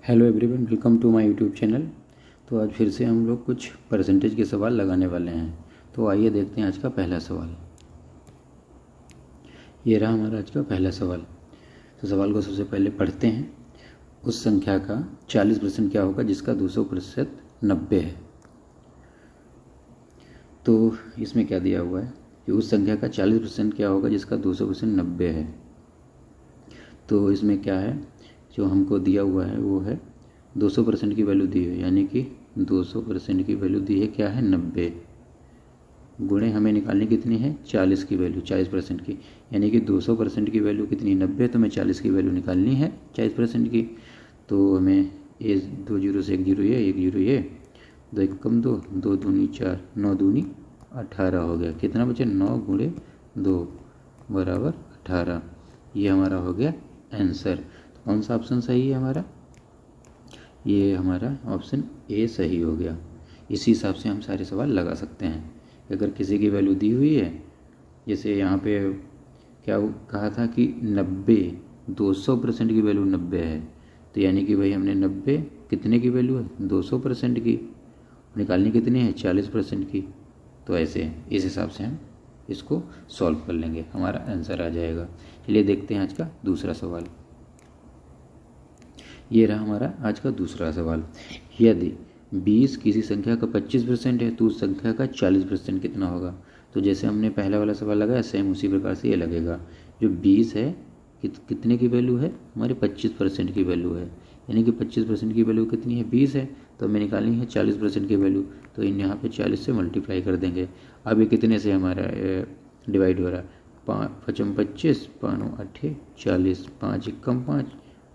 Hello everyone, welcome to my YouTube channel. तो आज फिर से हम लोग कुछ परसेंटेज के सवाल लगाने वाले हैं। तो आइए देखते हैं आज का पहला सवाल। ये रहा हमारा आज का पहला सवाल। तो सवाल को सबसे पहले पढ़ते हैं। उस संख्या का 40% क्या होगा जिसका 200% 90 है। तो इसमें क्या दिया हुआ है कि उस संख्या का 40% क्या होगा जिसका 200% 90 है। तो इसमें क्या है जो हमको दिया हुआ है वो है 200% की वैल्यू दी है, यानी कि 200% की वैल्यू दी है क्या है 90, गुणे हमें निकालनी कितनी है 40 की वैल्यू 40% की, यानी कि 200% की वैल्यू कितनी 90, तो हमें 40 की वैल्यू निकालनी है 40% की। तो हमें ये 2 जीरो से 1 जीरो ये 1 जीरो ये 2 1 कम 2 2 दूनी 4 9 दूनी 18 हो गया। कितना बचे 9 गुणे 2 बराबर 18। ये हमारा हो गया आंसर। तो कौन सा ऑप्शन सही है हमारा? ये हमारा ऑप्शन ए सही हो गया। इसी हिसाब से हम सारे सवाल लगा सकते हैं। अगर किसी की वैल्यू दी हुई है, जैसे यहाँ पे क्या कहा था कि 90 200% की वैल्यू 90 है, तो यानी कि भाई हमने 90 कितने की वैल्यू है 200% की, निकालनी कितनी है 40% की। तो ऐसे इस हिसाब से हम इसको सॉल्व कर लेंगे, हमारा आंसर आ जाएगा। चलिए देखते हैं आज का दूसरा सवाल। ये रहा हमारा आज का दूसरा सवाल। यदि 20 किसी संख्या का 25% है तो उस संख्या का 40% कितना होगा। तो जैसे हमने पहला वाला सवाल लगाया सेम उसी प्रकार से ये लगेगा। जो 20 है कितने की वैल्यू है हमारी 25% की वैल्यू है, यानी कि 25% की वैल्यू कितनी है 20 है, तो हमें निकालनी है 40% की वैल्यू। तो इन यहाँ पे 40 से मल्टीप्लाई कर देंगे। अब ये कितने से हमारा डिवाइड हो रहा है 5 5 25 5 8 40 5 1 5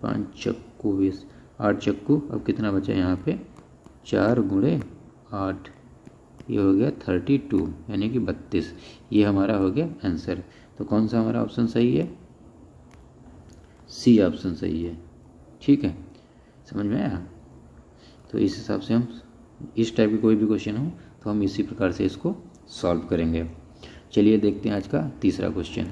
5 चक्कू 20 8 चक्कू। अब कितना बचा यहाँ पे 4 गुणे 8, ये हो गया 32, यानी कि 32। ये हमारा हो गया आंसर। तो कौन सा हमारा ऑप्शन सही है? सी ऑप्शन सही है। ठीक है, समझ में आया? तो इस हिसाब से हम इस टाइप की कोई भी क्वेश्चन हो तो हम इसी प्रकार से इसको सॉल्व करेंगे। चलिए देखते हैं आज का तीसरा क्वेश्चन।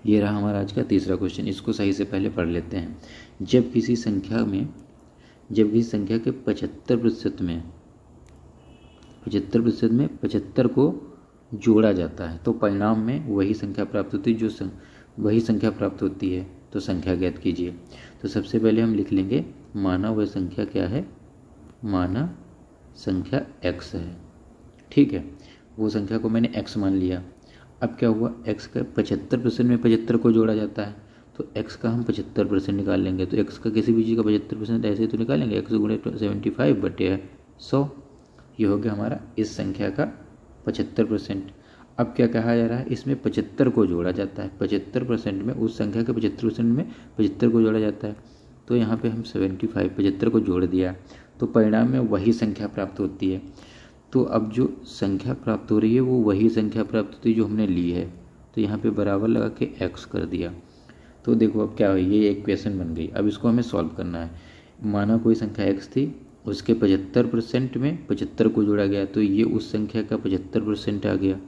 ये रहा हमारा आज का तीसरा क्वेश्चन। इसको सही से पहले पढ़ लेते हैं। जब किसी संख्या के 75% में 75 को जोड़ा जाता है तो परिणाम में वही संख्या प्राप्त होती है। तो संख्या ज्ञात कीजिए। तो सबसे पहले हम लिख लेंगे माना वह संख्या क्या है, माना संख्या x है। ठीक है, वो संख्या को मैंने x मान लिया। अब क्या हुआ x का 75% में 75 को जोड़ा जाता है तो x का हम 75% निकाल लेंगे। तो x का किसी भी चीज़ का 75% ऐसे ही तो निकालेंगे, x गुणे 75/100। ये हो गया हमारा इस संख्या का 75%। अब क्या कहा जा रहा है, इसमें 75 को जोड़ा जाता है। 75% में उस संख्या के 75% में 75 को जोड़ा जाता है। तो यहाँ पे हम 75 को जोड़ दिया तो परिणाम में वही संख्या प्राप्त होती है। तो अब जो संख्या प्राप्त हो रही है वो वही संख्या प्राप्त होती है जो हमने ली है। तो यहाँ पे बराबर लगा के x कर दिया। तो देखो अब क्या हुई, ये इक्वेशन बन गई। अब इसको हमें सॉल्व करना है। माना कोई संख्या x थी, उसके 75% में 75 को जोड़ा गया तो ये उस संख्या का 75% आ गया।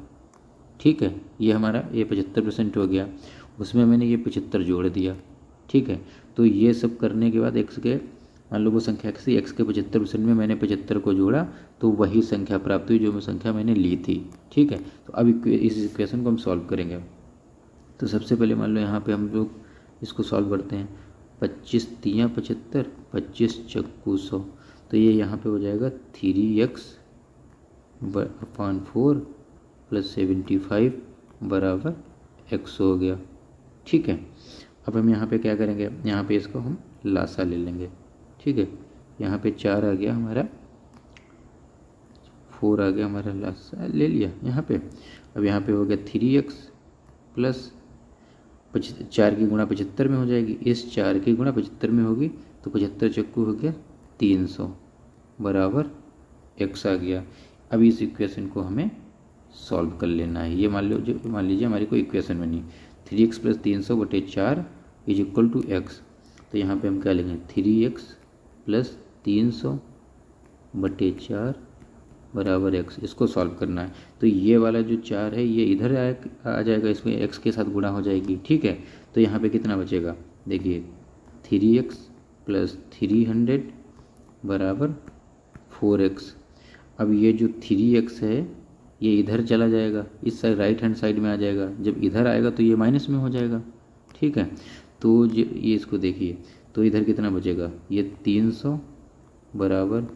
ठीक है, ये हमारा ये 75% हो गया। उसमें मैंने ये 75 जोड़ दिया। ठीक है, तो ये सब करने के बाद x के मान लो वो संख्या x थी, x के 75% में मैंने 75 को जोड़ा तो वही संख्या प्राप्त हुई जो संख्या मैंने ली थी। ठीक है, तो अब इस इक्वेशन को हम सॉल्व करेंगे। तो सबसे पहले मान लो यहाँ पे हम लोग इसको सॉल्व करते हैं। 25 3 75 25 चक्कू 100। तो ये यहाँ पे हो जाएगा 3x/4 + 75 बराबर 100 हो गया। ठीक है, अब हम यहाँ पे क्या करेंगे, यहाँ पे इसको हम लासा ले लेंगे। ठीक है, यहाँ पे 4 आ गया हमारा, 4 आ गया हमारा, लासा ले लिया यहाँ पे। अब यहाँ पे हो गया 3x प्लस 4 की गुणा 75 में हो जाएगी, इस 4 की गुणा 75 में होगी तो 75 चक्कू हो गया 300 बराबर x आ गया। अब इस इक्वेशन को हमें सॉल्व कर लेना है। ये मान लीजिए हमारी कोई इक्वेशन बनी 3x + 300/4 = x। तो यहाँ पे हम क्या लेंगे 3x + 300/4 बराबर x। इसको सॉल्व करना है। तो ये वाला जो 4 है ये इधर आ जाएगा, इसमें x के साथ गुणा हो जाएगी। ठीक है, तो यहाँ पे कितना बचेगा देखिए 3x प्लस 300 बराबर 4x। अब ये जो 3x है ये इधर चला जाएगा, इस साइड राइट हैंड साइड में आ जाएगा, जब इधर आएगा तो ये माइनस में हो जाएगा। ठीक है, तो ये इसको देखिए, तो इधर कितना बचेगा, ये 300 बराबर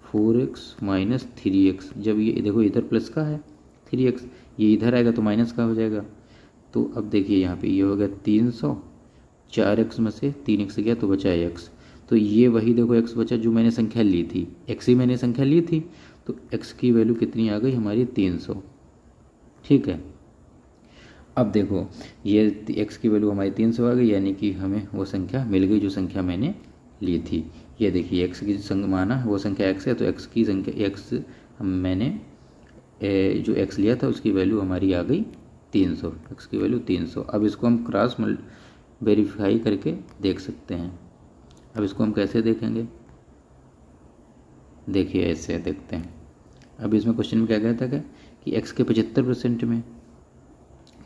4x माइनस 3x। जब ये देखो इधर प्लस का है 3x, ये इधर आएगा तो माइनस का हो जाएगा। तो अब देखिए यहाँ पे ये हो गया 300, 4x में से 3x गया तो बचा x। तो ये वही देखो x बचा जो मैंने संख्या ली थी, x ही मैंने संख्या ली थी, तो x की वैल्यू कितनी आ गई हमारी 300। ठीक है, अब देखो ये x की वैल्यू हमारी 300 आ गई, यानी कि हमें वो संख्या मिल गई जो संख्या मैंने ली थी। ये देखिए x की संख्या माना वो संख्या x है, तो x की संख्या x मैंने जो x लिया था उसकी वैल्यू हमारी आ गई 300, x की वैल्यू 300। अब इसको हम क्रॉस वेरीफाई करके देख सकते हैं। अब इसको हम कैसे देखेंगे, देखिए ऐसे देखते हैं। अब इसमें क्वेश्चन में क्या कहता है कि x के 75% में,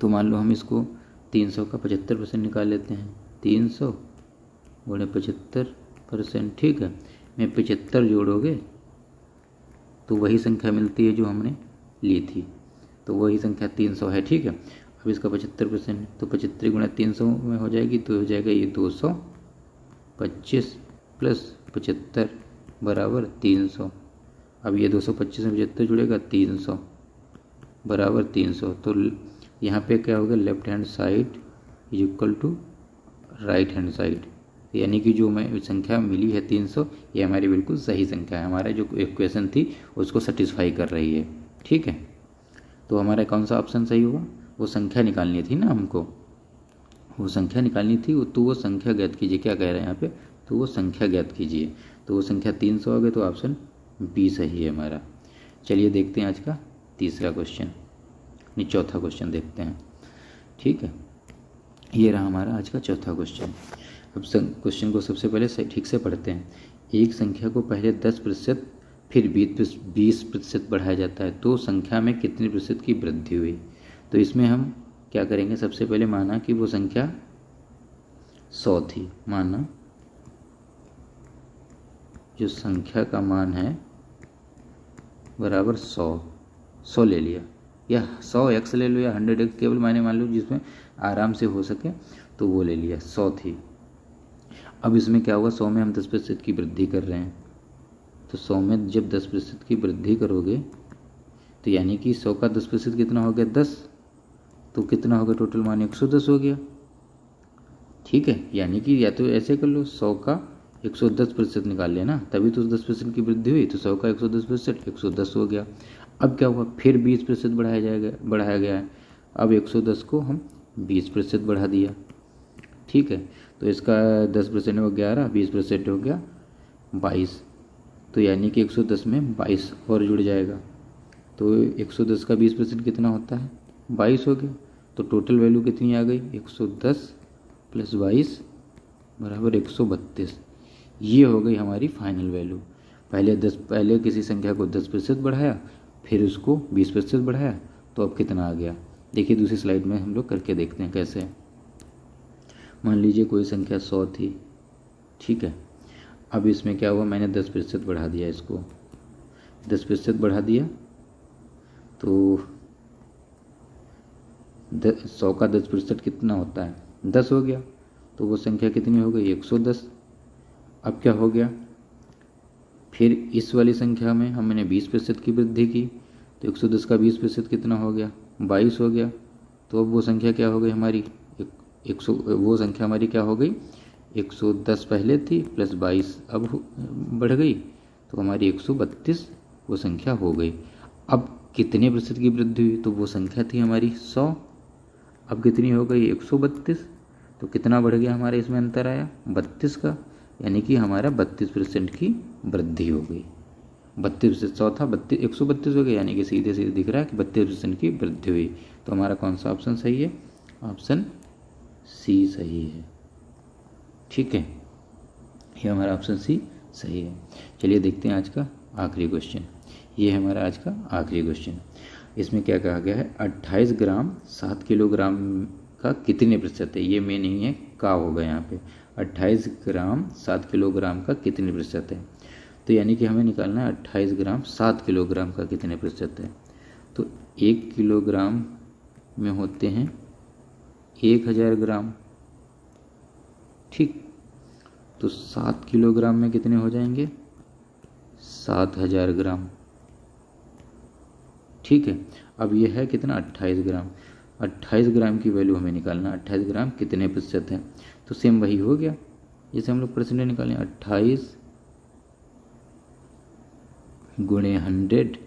तो मान लो हम इसको 300 का 75% निकाल लेते हैं, 300 गुणे 75%। ठीक है, में 75 जोड़ोगे तो वही संख्या मिलती है जो हमने ली थी, तो वही संख्या 300 है। ठीक है, अब इसका 75%, तो 75 गुणा 300 में हो जाएगी, तो हो जाएगा ये 225 प्लस 75 बराबर 300। अब ये 225 में 75 जुड़ेगा 300 बराबर 300। तो यहाँ पे क्या होगा, left hand side is equal to right hand side, यानी कि जो मैं संख्या मिली है 300 ये हमारी बिल्कुल सही संख्या है, हमारा जो इक्वेशन थी उसको सेटिस्फाई कर रही है। ठीक है, तो हमारा कौन सा ऑप्शन सही हुआ, वो संख्या निकालनी थी ना हमको, वो संख्या निकालनी थी, तो वो संख्या ज्ञात कीजिए। क्या कह रहे हैं यहाँ पे, तो वो संख्या ज्ञात कीजिए, तो वो संख्या 300 आ गई, तो ऑप्शन बी सही है हमारा। चलिए देखते हैं आज का तीसरा क्वेश्चन, नहीं चौथा क्वेश्चन देखते हैं। ठीक है, ये रहा हमारा आज का चौथा क्वेश्चन। अब क्वेश्चन को सबसे पहले ठीक से पढ़ते हैं। एक संख्या को पहले 10% फिर 20% बढ़ाया जाता है तो संख्या में कितने प्रतिशत की वृद्धि हुई। तो इसमें हम क्या करेंगे, सबसे पहले माना कि वो संख्या 100 थी, माना जो संख्या का मान है बराबर 100 ले लिया, या 100x ले लो या 100x, केवल मायने मान लो जिसमें आराम से हो सके तो वो ले लिया, 100 थी। अब इसमें क्या हुआ, 100 में हम 10% की वृद्धि कर रहे हैं, तो 100 में जब 10% की वृद्धि करोगे तो यानी कि 100 का 10% कितना हो गया 10, तो कितना हो गया टोटल मान 110 हो गया। ठीक है, यानी कि या तो ऐसे कर लो 100 का 110% निकाल लेना, तभी तो 10% की वृद्धि हुई, तो 100 का 110% 110 हो गया। अब क्या हुआ, फिर 20% बढ़ाया गया है, अब 110 को हम 20% बढ़ा दिया। ठीक है, तो इसका 10% हो 11, 20% हो गया 22, तो यानी कि 110 में 22 और जुड़ जाएगा, तो 110 का 20% कितना होता है 22 हो गया। तो टोटल वैल्यू कितनी आ गई, 110 प्लस 22 बराबर 132। ये हो गई हमारी फाइनल वैल्यू। पहले किसी संख्या को 10% बढ़ाया, फिर उसको 20% बढ़ाया, तो अब कितना आ गया, देखिए दूसरी स्लाइड में हम लोग करके देखते हैं कैसे। मान लीजिए कोई संख्या 100 थी। ठीक है, अब इसमें क्या हुआ, मैंने 10% बढ़ा दिया, इसको 10% बढ़ा दिया, तो 100 का 10% कितना होता है 10 हो गया, तो वो संख्या कितनी हो गई 110। अब क्या हो गया, फिर इस वाली संख्या में हमने 20% की वृद्धि की, तो 110 का 20% कितना हो गया 22 हो गया। तो अब वो संख्या क्या हो गई हमारी, वो संख्या हमारी क्या हो गई, 110 पहले थी प्लस 22 अब बढ़ गई, तो हमारी 132 वो संख्या हो गई। अब कितने प्रतिशत की वृद्धि हुई, तो वो संख्या थी हमारी 100, अब कितनी हो गई 132, तो कितना बढ़ गया हमारे इसमें अंतर आया 32 का, यानी कि हमारा 32% की वृद्धि हो गई। 32% 100 था 132 हो गया, यानी कि सीधे सीधे दिख रहा है कि 32% की वृद्धि हुई। तो हमारा कौन सा ऑप्शन सही है, ऑप्शन सी सही है। ठीक है, ये हमारा ऑप्शन सी सही है। चलिए देखते हैं आज का आखिरी क्वेश्चन। ये है हमारा आज का आखिरी क्वेश्चन। इसमें क्या कहा गया है, 28 ग्राम 7 किलोग्राम का कितने प्रतिशत है, ये में नहीं है, का होगा यहाँ पे। 28 ग्राम 7 किलोग्राम का कितने प्रतिशत है, तो यानी कि हमें निकालना है 28 ग्राम 7 किलोग्राम का कितने प्रतिशत है। तो 1 किलोग्राम में होते हैं 1000 ग्राम, ठीक। तो 7 किलोग्राम में कितने हो जाएंगे, 7000 ग्राम, ठीक है। अब यह है कितना, 28 ग्राम। 28 ग्राम की वैल्यू हमें निकालना, 28 ग्राम कितने प्रतिशत है, तो सेम वही हो गया जैसे हम लोग परसेंटेज निकालें, 28 गुणे 100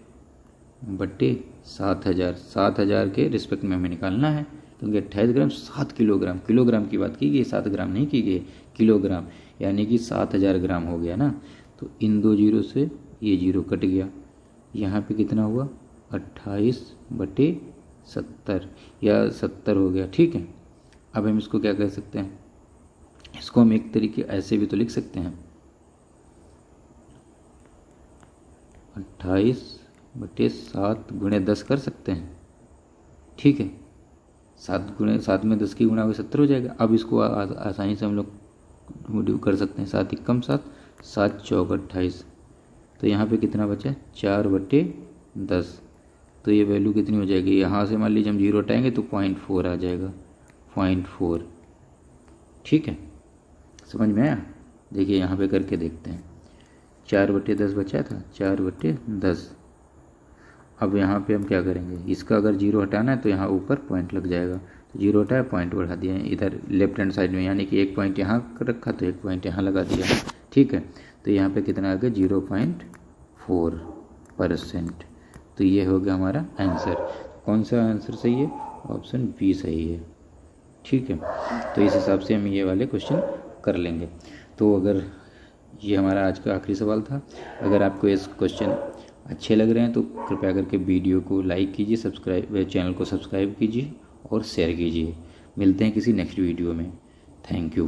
बटे 7000, 7000 के रिस्पेक्ट में हमें निकालना है, क्योंकि 28 ग्राम 7 किलोग्राम, किलोग्राम की बात की गई, 7 ग्राम नहीं की गई, किलोग्राम, यानी कि 7000 ग्राम हो गया ना। तो इन दो जीरो से ये जीरो कट गया, यहाँ पे कितना हुआ, 28 बटे 70 या 70 हो गया, ठीक है। अब हम इसको क्या कह सकते हैं, इसको हम एक तरीके ऐसे भी तो लिख सकते हैं, 28 बटे 7 गुणे 10 कर सकते हैं, ठीक है। 7 में 10 की गुणा हुई 70 हो जाएगा। अब इसको आसानी से हम लोग कर सकते हैं, 7 कम 7, 7 चौक 28, तो यहाँ पे कितना बचा, 4 बटे 10, तो ये वैल्यू कितनी हो जाएगी, यहाँ से मान लीजिए हम जीरो हटाएंगे तो 0.4 आ जाएगा, 0.4, ठीक है। समझ में आया, देखिए यहाँ पे करके देखते हैं, 4 बटे 10 बचा था, 4 बटे 10। अब यहाँ पे हम क्या करेंगे, इसका अगर जीरो हटाना है तो यहाँ ऊपर पॉइंट लग जाएगा, तो जीरो हटाया, पॉइंट बढ़ा दिया इधर लेफ्ट हैंड साइड में, यानी कि एक पॉइंट यहाँ रखा तो एक पॉइंट यहाँ लगा दिया, ठीक है। तो यहाँ पे कितना आ गया, 0.4%। तो ये हो गया हमारा आंसर। कौन सा आंसर सही है, ऑप्शन बी सही है, ठीक है। तो इस हिसाब से हम ये वाले क्वेश्चन कर लेंगे। तो अगर ये हमारा आज का आखिरी सवाल था, अगर आपको इस क्वेश्चन अच्छे लग रहे हैं तो कृपया करके वीडियो को लाइक कीजिए, चैनल को सब्सक्राइब कीजिए और शेयर कीजिए। मिलते हैं किसी नेक्स्ट वीडियो में। Thank you.